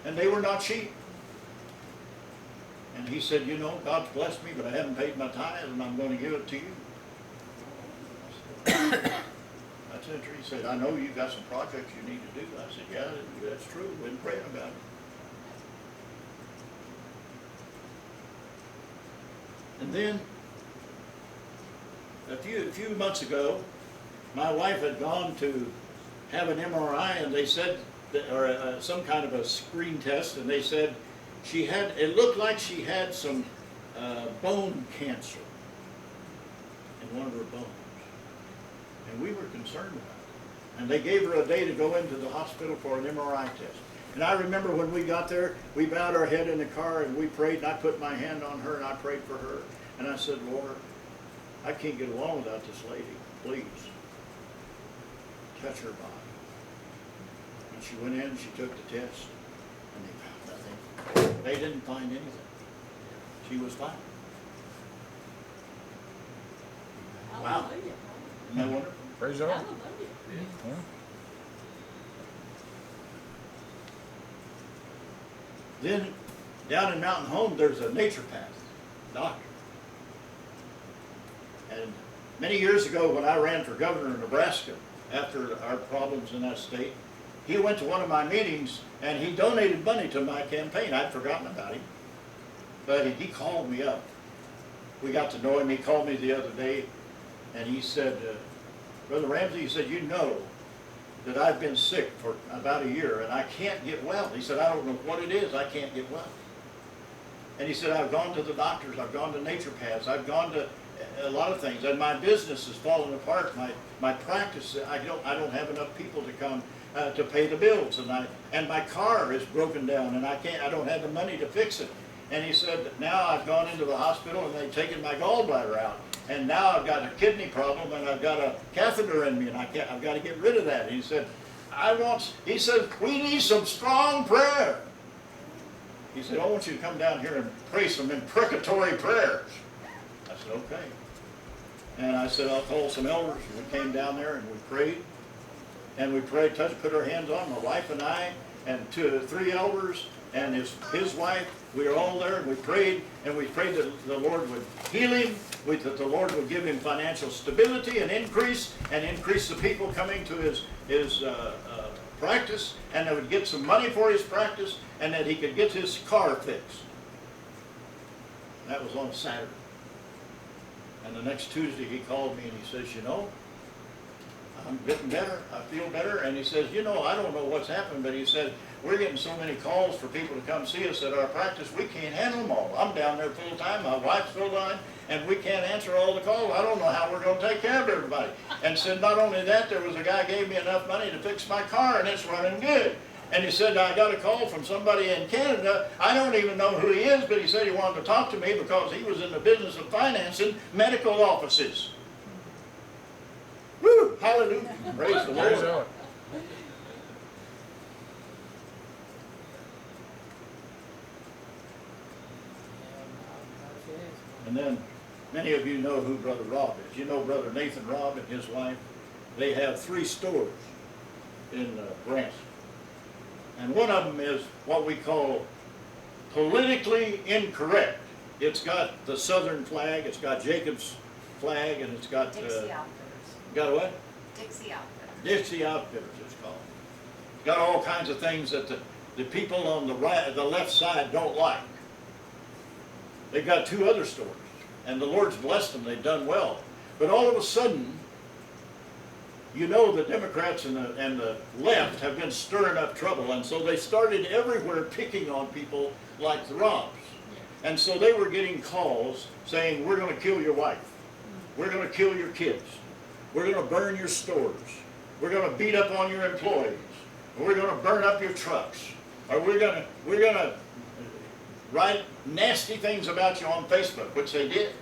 And they were not cheap. And he said, you know, God's blessed me, but I haven't paid my tithe, and I'm going to give it to you. I said, that's interesting. He said, I know you got some projects you need to do. I said, yeah, that's true. We've been praying about it. And then, a few months ago, my wife had gone to have an MRI, and they said, or some kind of a screen test, and they said she had, it looked like she had some bone cancer in one of her bones. And we were concerned about it. And they gave her a day to go into the hospital for an MRI test. And I remember when we got there, we bowed our head in the car and we prayed, and I put my hand on her and I prayed for her. And I said, Lord, I can't get along without this lady. Please, touch her body. And she went in, she took the test, and they found nothing. They didn't find anything. She was fine. Wow. Hallelujah. Isn't that wonderful? Praise the Lord. Hallelujah. Yeah. Then, down in Mountain Home, there's a nature path doctor. And many years ago, when I ran for governor of Nebraska, after our problems in that state, he went to one of my meetings, and he donated money to my campaign. I'd forgotten about him. But he called me up. We got to know him. He called me the other day, and he said, Brother Ramsey, he said, you know that I've been sick for about a year, and I can't get well. He said, I don't know what it is, I can't get well. And he said, I've gone to the doctors, I've gone to nature paths, I've gone to a lot of things, and my business has fallen apart. My practice, I don't have enough people to come to pay the bills, and my car is broken down, and I don't have the money to fix it. And he said, now I've gone into the hospital and they've taken my gallbladder out. And now I've got a kidney problem and I've got a catheter in me and I've got to get rid of that. And he said, he said, we need some strong prayer. He said, I want you to come down here and pray some imprecatory prayers. I said, okay. And I said, I'll call some elders. And we came down there and we prayed. And we prayed, put our hands on, my wife and I, and 3 elders, and his wife. We were all there, and we prayed that the Lord would heal him, that the Lord would give him financial stability and increase the people coming to his practice, and they would get some money for his practice, and that he could get his car fixed. That was on Saturday. And the next Tuesday he called me and he says, you know, I'm getting better, I feel better. And he says, you know, I don't know what's happened, but he said, we're getting so many calls for people to come see us at our practice, we can't handle them all. I'm down there full time, my wife's full time, and we can't answer all the calls. I don't know how we're going to take care of everybody. And said, not only that, there was a guy gave me enough money to fix my car, and it's running good. And he said, I got a call from somebody in Canada. I don't even know who he is, but he said he wanted to talk to me because he was in the business of financing medical offices. Woo! Hallelujah. Praise the Lord. And then many of you know who Brother Rob is. You know Brother Nathan Rob and his wife. They have 3 stores in Branson. And one of them is what we call politically incorrect. It's got the Southern flag, it's got Jacob's flag, and it's got... Dixie Outfitters. Got a what? Dixie Outfitters. Dixie Outfitters, it's called. It's got all kinds of things that the people on the right, the left side don't like. They've got 2 other stores, and the Lord's blessed them. They've done well. But all of a sudden, you know the Democrats and the left have been stirring up trouble, and so they started everywhere picking on people like the Robs. And so they were getting calls saying, we're going to kill your wife. We're going to kill your kids. We're going to burn your stores. We're going to beat up on your employees. We're going to burn up your trucks. Or we're going to write nasty things about you on Facebook, which they did.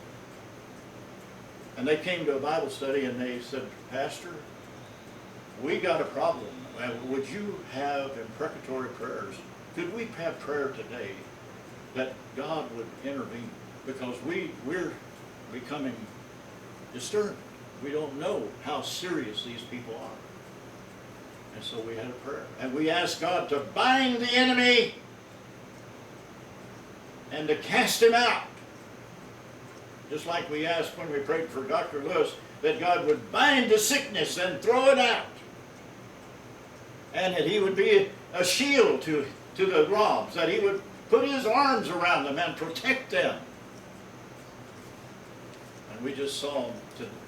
And they came to a Bible study and they said, Pastor, we got a problem. Would you have imprecatory prayers? Could we have prayer today that God would intervene? Because we're becoming disturbed. We don't know how serious these people are. And so we had a prayer. And we asked God to bind the enemy and to cast him out. Just like we asked when we prayed for Dr. Lewis, that God would bind the sickness and throw it out. And that he would be a shield to the Robs, that he would put his arms around them and protect them. And we just saw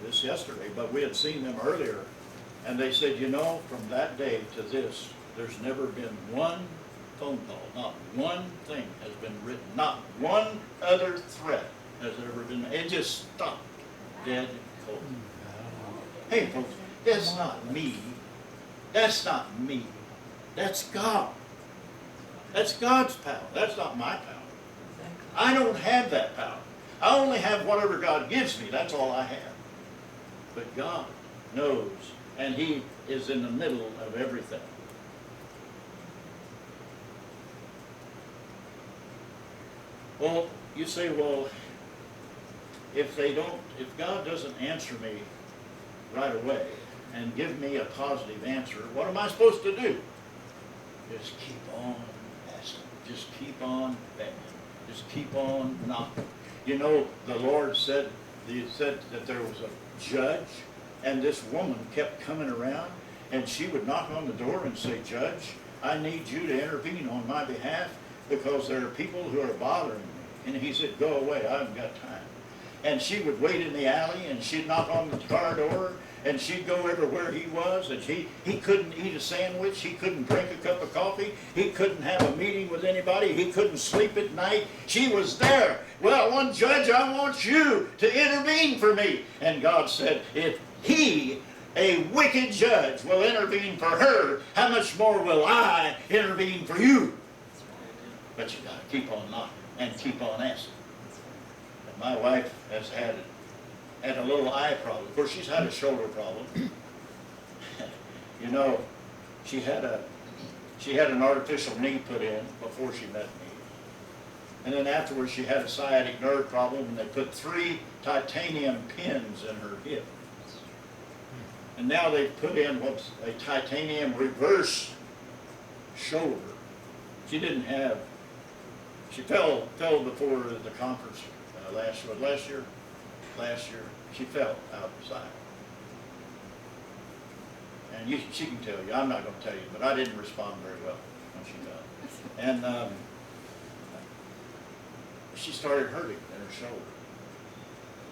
this yesterday, but we had seen them earlier. And they said, you know, from that day to this, there's never been one phone call, not one thing has been written, not one other threat has ever been made. It just stopped dead cold. Hey folks, that's not me. That's not me. That's God. That's God's power. That's not my power. I don't have that power. I only have whatever God gives me. That's all I have. But God knows, and He is in the middle of everything. Well, you say, well, if God doesn't answer me right away and give me a positive answer, what am I supposed to do? Just keep on asking. Just keep on begging. Just keep on knocking. You know, the Lord said that there was a judge, and this woman kept coming around, and she would knock on the door and say, Judge, I need you to intervene on my behalf because there are people who are bothering me. And he said, go away, I haven't got time. And she would wait in the alley, and she'd knock on the car door, and she'd go everywhere he was, and he couldn't eat a sandwich, he couldn't drink a cup of coffee, he couldn't have a meeting with anybody, he couldn't sleep at night. She was there. Well, one judge, I want you to intervene for me. And God said, if he, a wicked judge, will intervene for her, how much more will I intervene for you? But you got to keep on knocking. and keep on asking. And my wife has had a little eye problem. Of course, she's had a shoulder problem. You know, she had an artificial knee put in before she met me. And then afterwards she had a sciatic nerve problem, and they put 3 titanium pins in her hip. And now they've put in what's a titanium reverse shoulder. She fell before the conference last year. She fell out the side. And she can tell you, I'm not going to tell you, but I didn't respond very well when she fell. And she started hurting in her shoulder.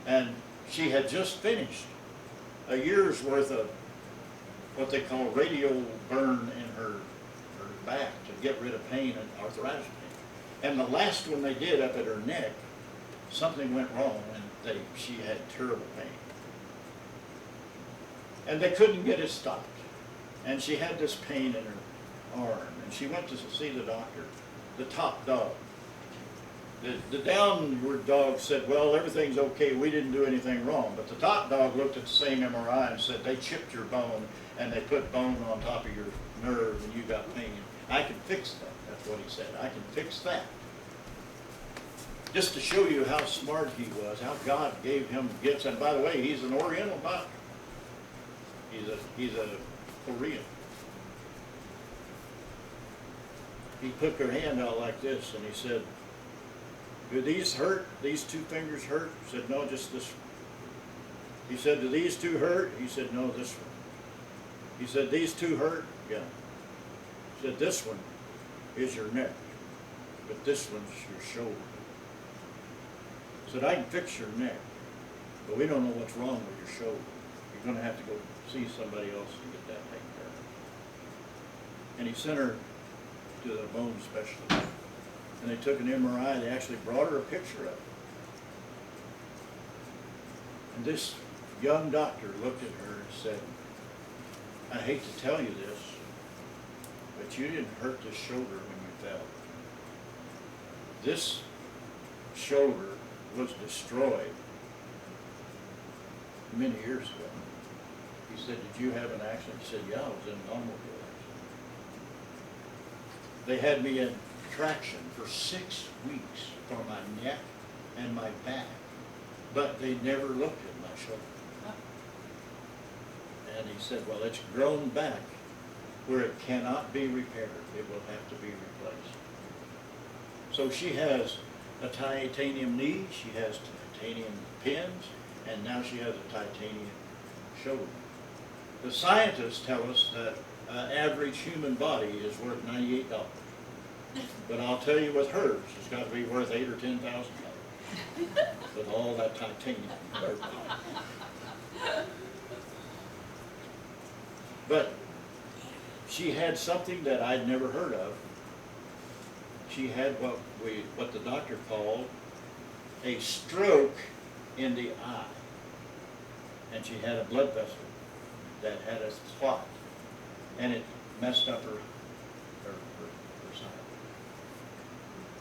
And she had just finished a year's worth of what they call radial burn in her back to get rid of pain and arthritis pain. And the last one they did up at her neck, something went wrong and she had terrible pain. And they couldn't get it stopped. And she had this pain in her arm, and she went to see the doctor, the top dog. The downward dog said, well, everything's okay, we didn't do anything wrong. But the top dog looked at the same MRI and said, they chipped your bone, and they put bone on top of your nerve, and you got pain. I can fix that. That's what he said. I can fix that. Just to show you how smart he was, how God gave him gifts. And by the way, he's an Oriental doctor. He's a Korean. He put her hand out like this, and he said, do these hurt? These 2 fingers hurt? He said, no, just this one. He said, do these 2 hurt? He said, no, this one. He said, these 2 hurt? Yeah. He said, this one is your neck, but this one's your shoulder. He said, I can fix your neck, but we don't know what's wrong with your shoulder. You're going to have to go see somebody else to get that taken care of. And he sent her to the bone specialist. And they took an MRI. They actually brought her a picture of it. And this young doctor looked at her and said, I hate to tell you this, but you didn't hurt this shoulder when you fell. This shoulder was destroyed many years ago. He said, did you have an accident? He said, yeah, I was in an automobile accident. They had me in traction for 6 weeks for my neck and my back, but they never looked at my shoulder. And he said, well, it's grown back where it cannot be repaired. It will have to be replaced. So she has a titanium knee, she has titanium pins, and now she has a titanium shoulder. The scientists tell us that an average human body is worth $98. But I'll tell you, with hers, it's got to be worth $8,000 or $10,000 with all that titanium. But she had something that I'd never heard of. She had what the doctor called a stroke in the eye, and she had a blood vessel that had a clot, and it messed up her side.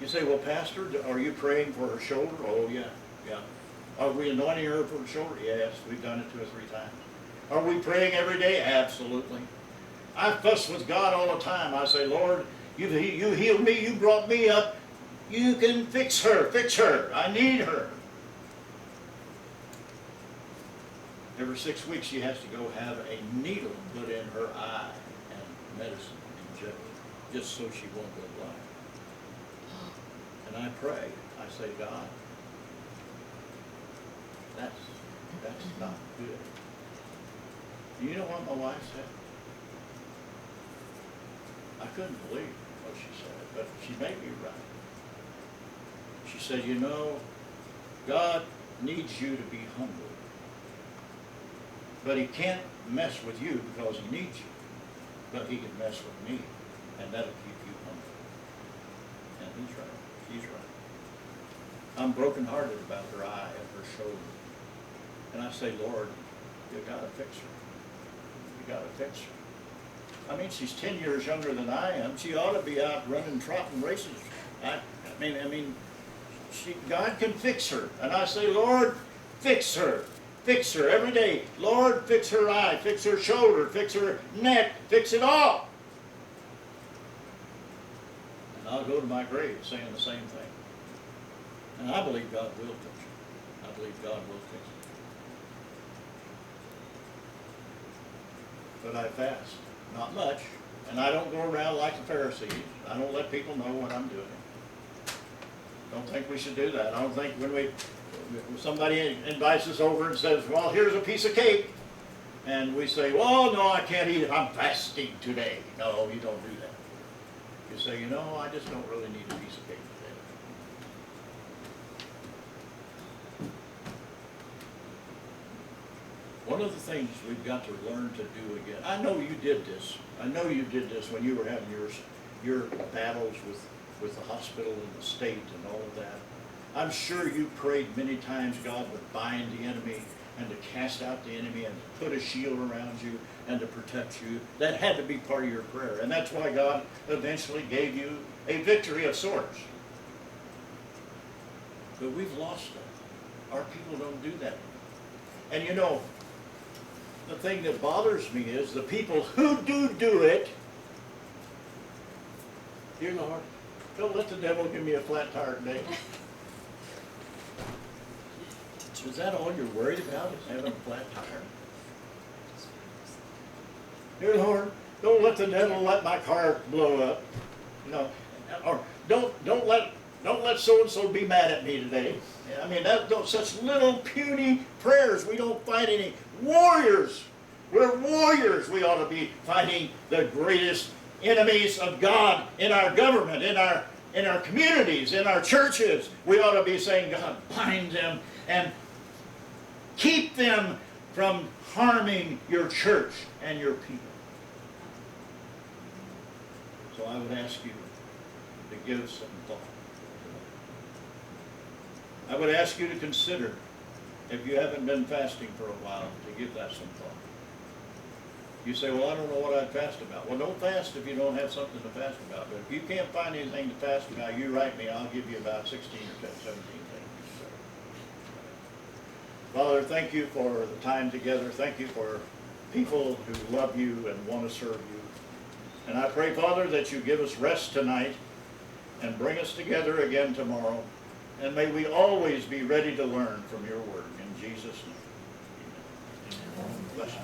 You say, well, Pastor, are you praying for her shoulder? Oh, yeah. Are we anointing her for her shoulder? Yes, we've done it 2 or 3 times. Are we praying every day? Absolutely. I fuss with God all the time. I say, Lord, you healed me, you brought me up. You can fix her, I need her. Every 6 weeks she has to go have a needle put in her eye and medicine injected, just so she won't go blind. And I pray, I say, God, that's not good. And you know what my wife said? I couldn't believe what she said, but she may be right. She said, you know, God needs you to be humble. But he can't mess with you because he needs you. But he can mess with me, and that'll keep you humble. And he's right. She's right. I'm brokenhearted about her eye and her shoulder. And I say, Lord, you got to fix her. You got to fix her. I mean, she's 10 years younger than I am. She ought to be out running, trotting races. I mean, God can fix her. And I say, Lord, fix her. Fix her every day. Lord, fix her eye, fix her shoulder, fix her neck, fix it all. And I'll go to my grave saying the same thing. And I believe God will fix her. I believe God will fix her. But I fast. Not much. And I don't go around like the Pharisees. I don't let people know what I'm doing. Don't think we should do that. I don't think when somebody invites us over and says, well, here's a piece of cake, and we say, well, no, I can't eat it. I'm fasting today. No, you don't do that. You say, you know, I just don't really need a piece of cake today. One of the things we've got to learn to do again, I know you did this. I know you did this when you were having your battles with the hospital and the state and all of that. I'm sure you prayed many times God would bind the enemy and to cast out the enemy and to put a shield around you and to protect you. That had to be part of your prayer. And that's why God eventually gave you a victory of sorts. But we've lost that. Our people don't do that. And you know, the thing that bothers me is the people who do it, dear Lord, don't let the devil give me a flat tire today. Is that all you're worried about, is having a flat tire? Dear Lord, don't let the devil let my car blow up. You know, or don't let so-and-so be mad at me today. I mean, those such little puny prayers. We don't fight any warriors. We're warriors. We ought to be fighting the greatest enemies of God in our government, in our communities, in our churches. We ought to be saying, God, bind them and keep them from harming your church and your people. So I would ask you to give some thought. I would ask you to consider, if you haven't been fasting for a while, to give that some thought. You say, well, I don't know what I'd fast about. Well, don't fast if you don't have something to fast about. But if you can't find anything to fast about, you write me. I'll give you about 16 or 17 things. Father, thank you for the time together. Thank you for people who love you and want to serve you. And I pray, Father, that you give us rest tonight and bring us together again tomorrow. And may we always be ready to learn from your word. In Jesus' name. Amen. Bless you.